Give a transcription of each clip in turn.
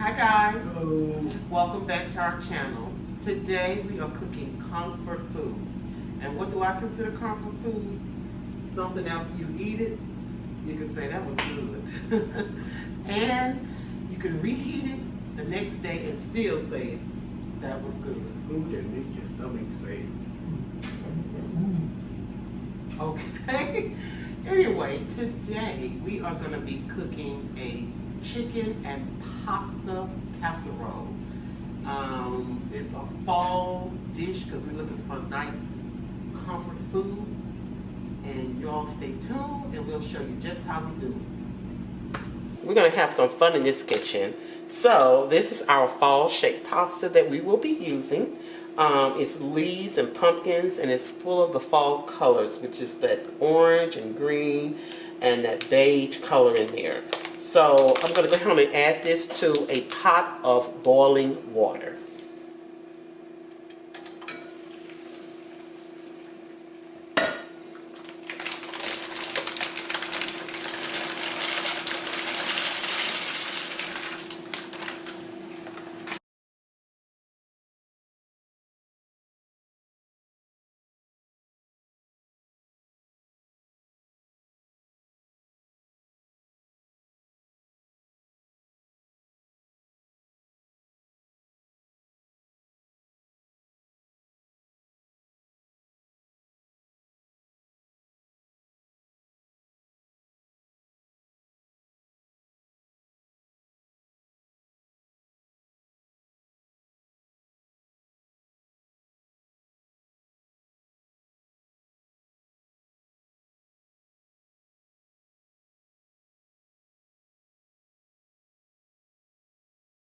Hi guys, Hello. welcome back to our channel. Today we are cooking comfort food. And what do I consider comfort food? Something after you eat it, you can say that was good. And you can reheat it the next day and still say that was good. Food that makes your stomach say. Okay? Anyway, today we are going to be cooking a chicken and pasta casserole. It's a fall dish because we're looking for nice comfort food. And y'all stay tuned and we'll show you just how we do it. We're going to have some fun in this kitchen. So this is our fall shaped pasta that we will be using. It's leaves and pumpkins, and it's full of the fall colors, which is that orange and green and that beige color in there. So I'm going to go ahead and add this to a pot of boiling water.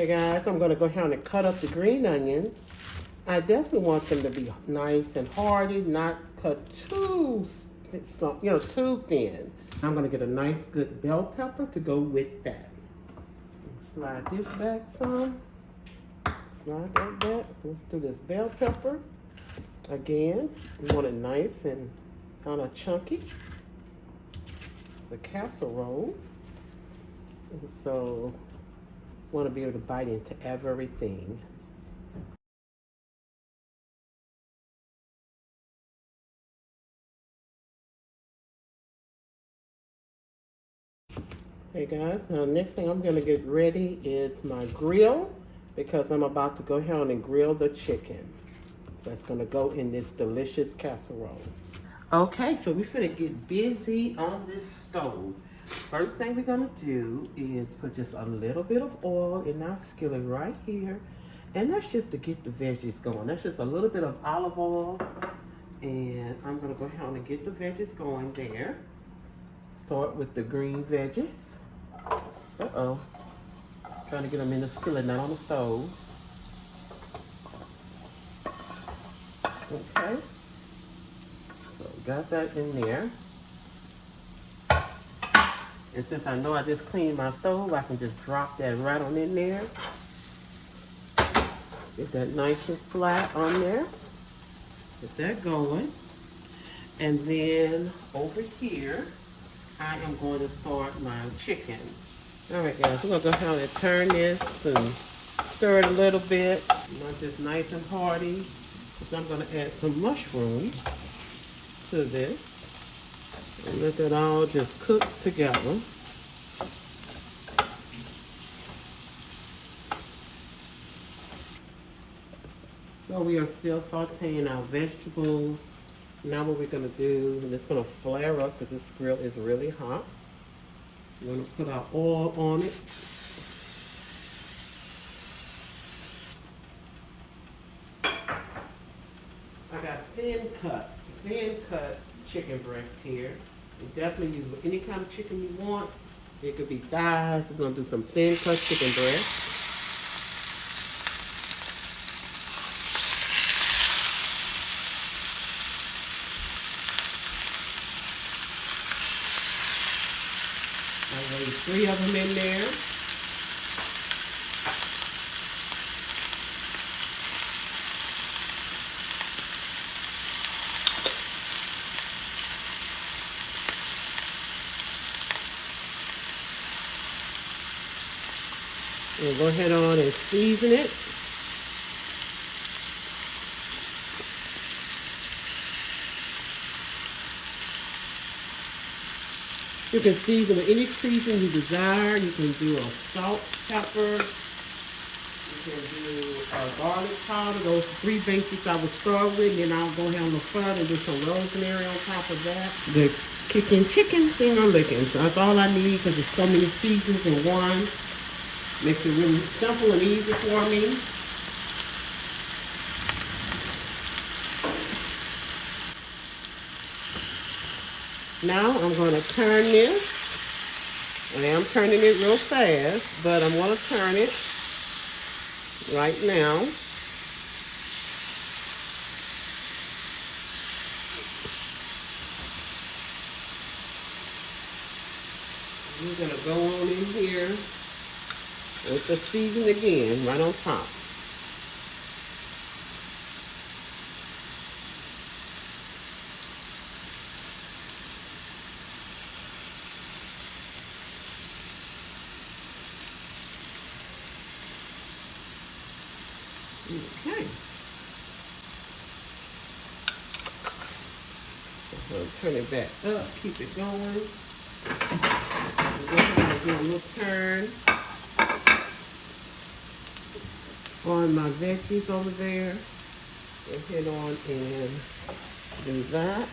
Hey guys, I'm going to go ahead and cut up the green onions. I definitely want them to be nice and hearty, not cut too, too thin. I'm going to get a nice good bell pepper to go with that. Slide this back some. Slide that back. Let's do this bell pepper. Again, we want it nice and kind of chunky. It's a casserole. And so want to be able to bite into everything. Hey guys, now next thing I'm going to get ready is my grill, because I'm about to go ahead and grill the chicken that's going to go in this delicious casserole. Okay, so we're going to get busy on this stove. First thing we're going to do is put just a little bit of oil in our skillet right here. And that's just to get the veggies going. That's just a little bit of olive oil. And I'm going to go ahead and get the veggies going there. Start with the green veggies. Uh-oh. Trying to get them in the skillet, not on the stove. Okay. So got that in there. And since I know I just cleaned my stove, I can just drop that right on in there. Get that nice and flat on there. Get that going. And then over here, I am going to start my chicken. All right, guys, we're going to go ahead and turn this and stir it a little bit. Not just nice and hearty. So I'm going to add some mushrooms to this. And let it all just cook together. So we are still sauteing our vegetables. Now what we're going to do, and it's going to flare up because this grill is really hot. We're going to put our oil on it. I got thin cut chicken breast here. You definitely use any kind of chicken you want. It could be thighs. We're going to do some thin cut chicken breast. I laid 3 of them in there. We'll go ahead on and season it. You can season with any season you desire. You can do a salt, pepper. You can do garlic powder. Those three basics I would start with. And then I'll go ahead on the front and do some rosemary on top of that. The kicking chicken thing I'm licking. So that's all I need because there's so many seasons in one. Makes it really simple and easy for me. Now I'm going to turn this. I am turning it real fast, but I'm going to turn it right now. We're going to go on in here with the season again, right on top. Okay. So turn it back up, keep it going. Go ahead and do a little turn on my veggies over there. Go ahead on and do that.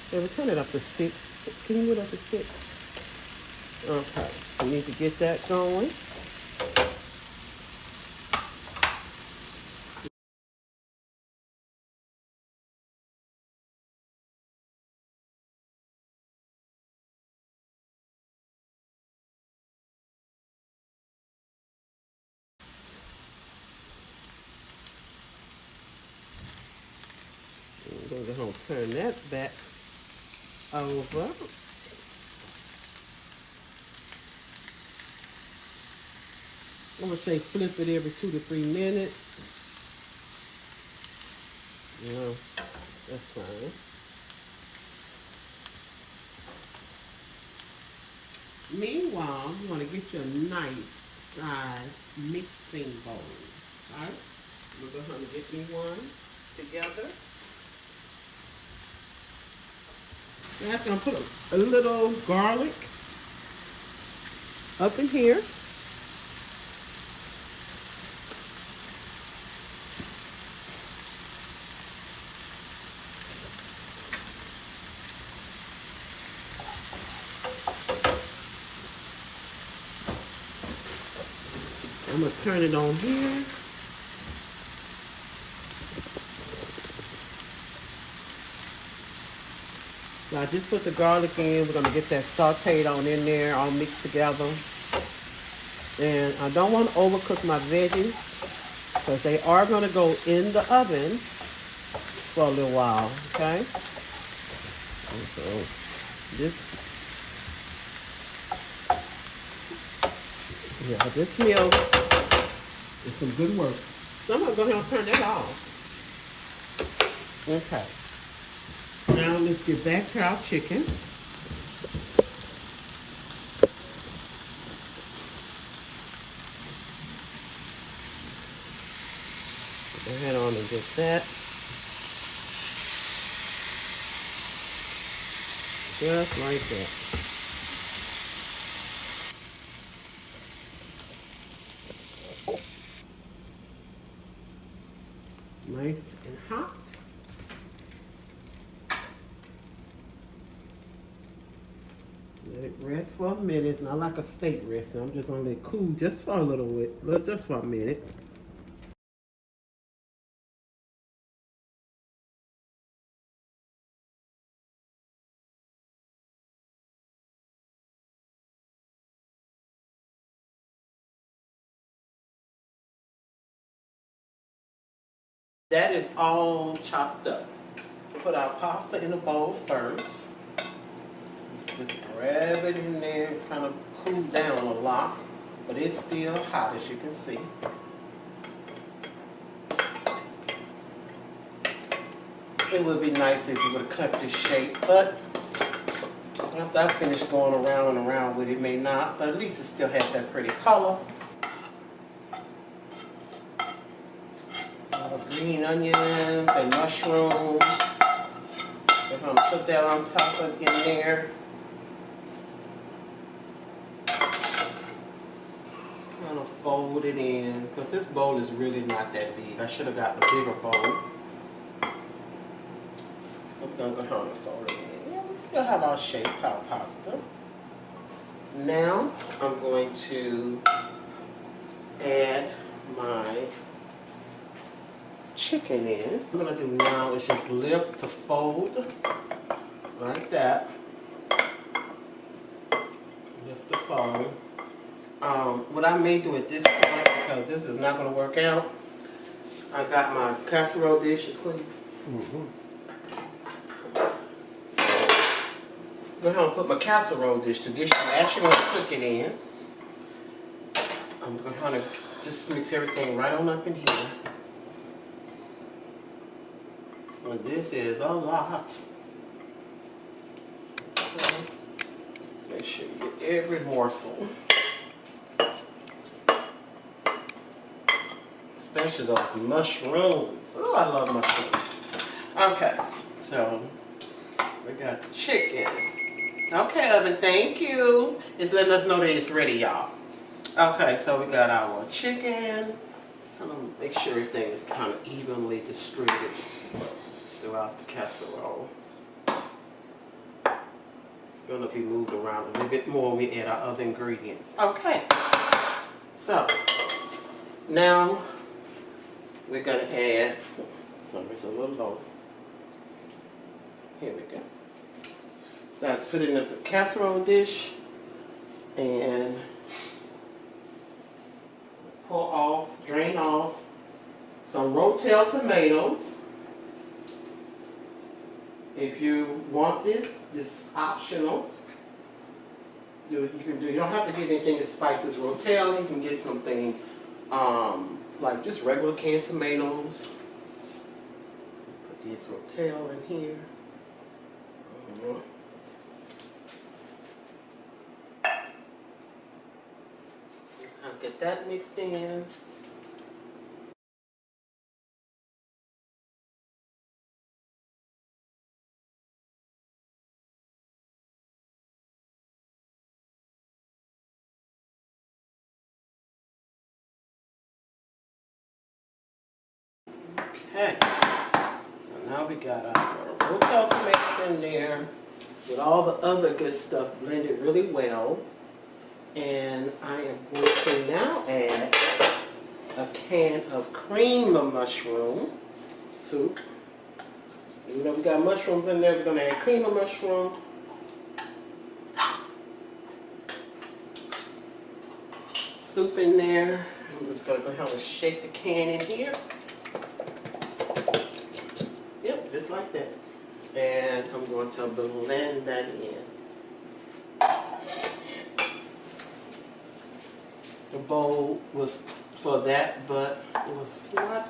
So we'll turn it up to 6. Can you get up to 6? Okay, we need to get that going. We're going to turn that back over. I'm going to say flip it every 2 to 3 minutes. No, that's fine. Meanwhile, you want to get you a nice size mixing bowl. All right? We're going to get me one together. Now I'm going to put a little garlic up in here. I'm going to turn it on here. So I just put the garlic in. We're going to get that sauteed on in there, all mixed together. And I don't want to overcook my veggies because they are going to go in the oven for a little while, okay? And so this meal is some good work. So I'm going to go ahead and turn that off. Okay. Now let's get back to our chicken. Go ahead on and get that. Just like that. Nice and hot. Let it rest for a minute. It's not like a steak rest. So I'm just gonna let it cool just for a little bit, just for a minute. That is all chopped up. Put our pasta in a bowl first. Just grab it in there. It's kind of cooled down a lot, but it's still hot as you can see. It would be nice if you would have cut this shape, but After I finish going around and around with it, may not, but at least it still has that pretty color. Green onions and mushrooms. I'm going to put that on top of in there. I'm going to fold it in because this bowl is really not that big. I should have got the bigger bowl. I'm going to go ahead and fold it in. Yeah, we still have our shaped our pasta. Now I'm going to add my chicken in. What I'm going to do now is just lift to fold like that. Lift to fold. What I may do at this point, because this is not going to work out, I got my casserole dish. It's clean. Go ahead and put my casserole dish, the dish I'm actually going to cook it in. I'm going to just mix everything right on up in here. Well, this is a lot. Make sure you get every morsel. Especially those mushrooms. Oh, I love mushrooms. Okay, so we got the chicken. Okay, oven, thank you. It's letting us know that it's ready, y'all. Okay, so we got our chicken. I'm gonna make sure everything is kind of evenly distributed throughout the casserole. It's gonna be moved around a little bit more when we add our other ingredients. Okay, so now we're gonna add, sorry, it's a little low. Here we go. So I put it in the casserole dish and pour off, drain off some Rotel tomatoes. If you want this is optional. You can do. You don't have to get anything as spicy as Rotel. You can get something like just regular canned tomatoes. Put these Rotel in here. I'll get that mixed in. Okay, so now we got our Rotel tomatoes in there with all the other good stuff blended really well. And I am going to now add a can of cream of mushroom soup. Even though we got mushrooms in there, we're going to add cream of mushroom. Soup in there. I'm just going to go ahead and shake the can in here. Yep, just like that. And I'm going to blend that in. The bowl was for that, but it was not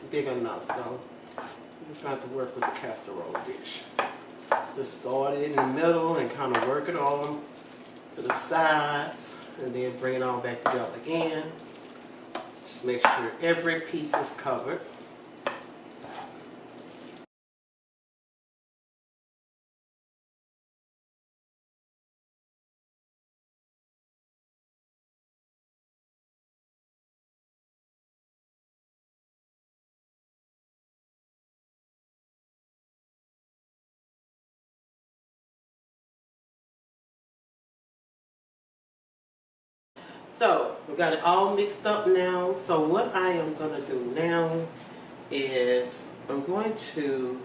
big enough, so I'm just going to have to work with the casserole dish. Just start it in the middle and kind of work it on to the sides, and then bring it all back together again. Just make sure every piece is covered. So we got it all mixed up now. So what I am going to do now is I'm going to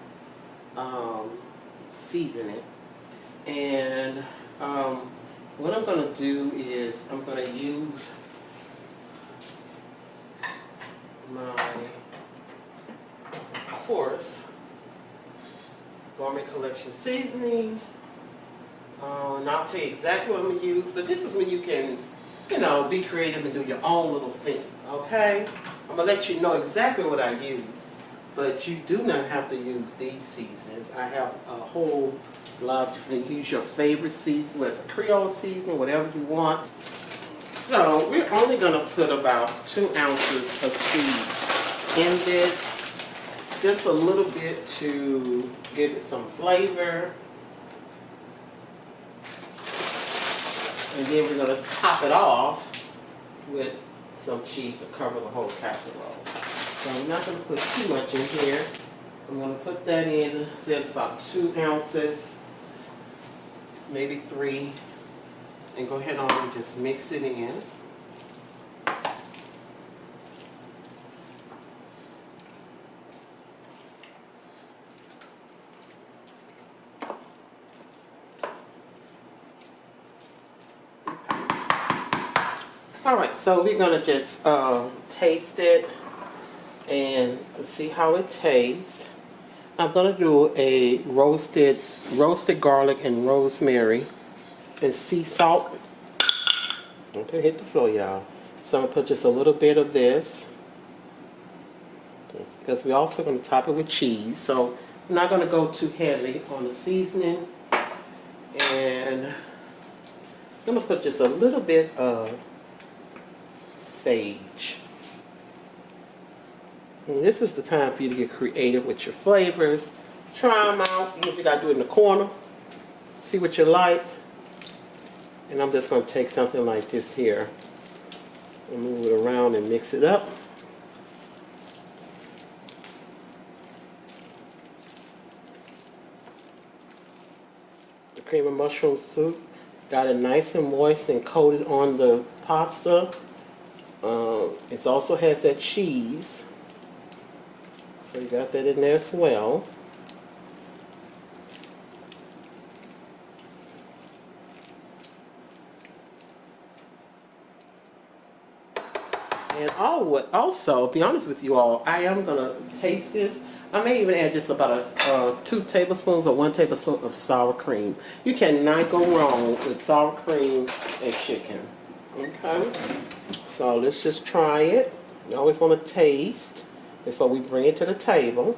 season it. And what I'm going to do is I'm going to use my coarse Gourmet Collection seasoning. And I'll tell you exactly what I'm going to use, but this is when you can, you know, be creative and do your own little thing, okay? I'm going to let you know exactly what I use, but you do not have to use these seasonings. I have a whole A lot of different, use your favorite seasoning, whether it's a Creole seasoning, whatever you want. So we're only gonna put about 2 ounces of cheese in this, just a little bit to give it some flavor. And then we're gonna top it off with some cheese to cover the whole casserole. So I'm not gonna put too much in here. I'm gonna put that in, say it's about 2 ounces, maybe 3, and go ahead on and just mix it in. All right, so we're gonna just taste it and see how it tastes. I'm gonna do a roasted garlic and rosemary and sea salt. Okay, hit the floor, y'all. So I'm gonna put just a little bit of this because we're also gonna top it with cheese. So I'm not gonna go too heavy on the seasoning, and I'm gonna put just a little bit of sage. And this is the time for you to get creative with your flavors. Try them out. Even if you gotta do it in the corner, see what you like. And I'm just gonna take something like this here and move it around and mix it up. The cream of mushroom soup got it nice and moist and coated on the pasta. It also has that cheese, so you got that in there as well. And also, be honest with you all, I am gonna taste this. I may even add just about 2 tablespoons or 1 tablespoon of sour cream. You cannot go wrong with sour cream and chicken. Okay, so let's just try it. You always want to taste before we bring it to the table.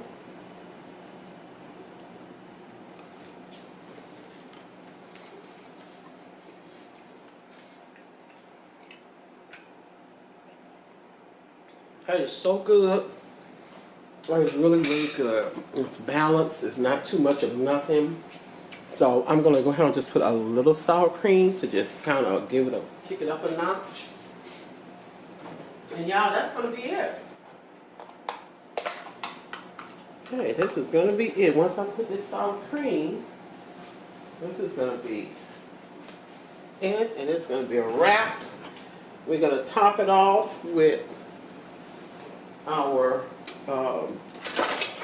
That is so good. That is really, really good. It's balanced. It's not too much of nothing. So I'm going to go ahead and just put a little sour cream to just kind of give it a, kick it up a notch. And y'all, that's going to be it. Okay, this is going to be it. Once I put this sour cream, this is going to be it. And it's going to be a wrap. We're going to top it off with our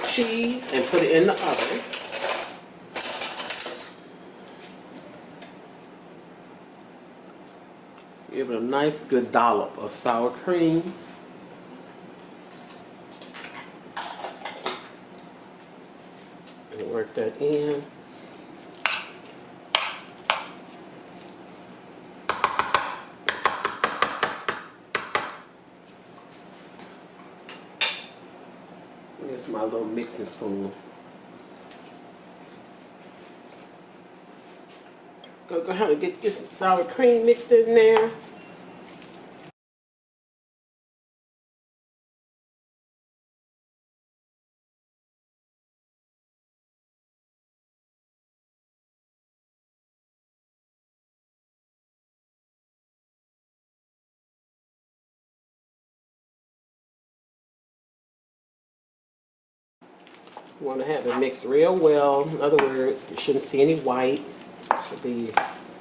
cheese and put it in the oven. Give it a nice good dollop of sour cream. And work that in. Here's my little mixing spoon. Go ahead and get some sour cream mixed in there. You want to have it mixed real well. In other words, you shouldn't see any white. It should be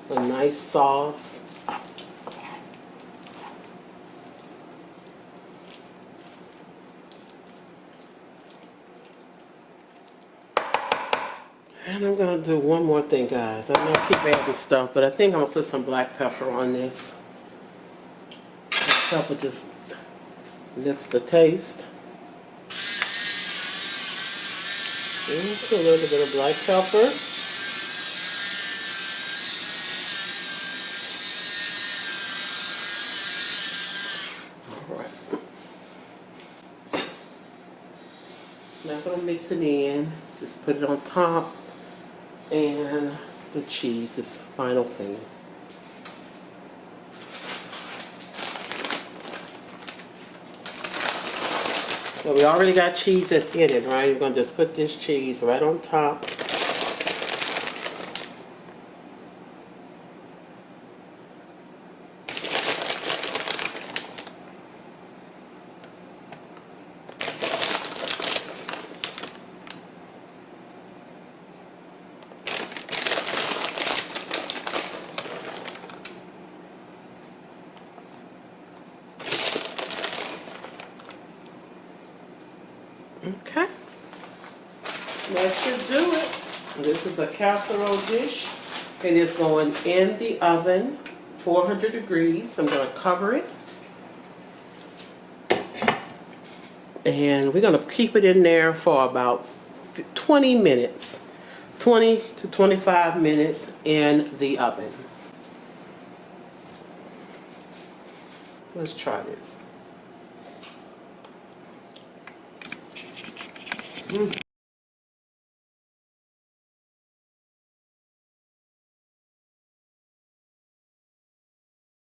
a nice sauce. And I'm going to do one more thing, guys. I'm going to keep adding stuff, but I think I'm going to put some black pepper on this. This pepper just lifts the taste. Just a little bit of black pepper. Alright. Now I'm going to mix it in. Just put it on top. And the cheese is the final thing. So we already got cheese that's in it, right? We're going to just put this cheese right on top. Okay, that should do it. This is a casserole dish, and it's going in the oven, 400 degrees. I'm going to cover it, and we're going to keep it in there for about 20 minutes, 20 to 25 minutes in the oven. Let's try this.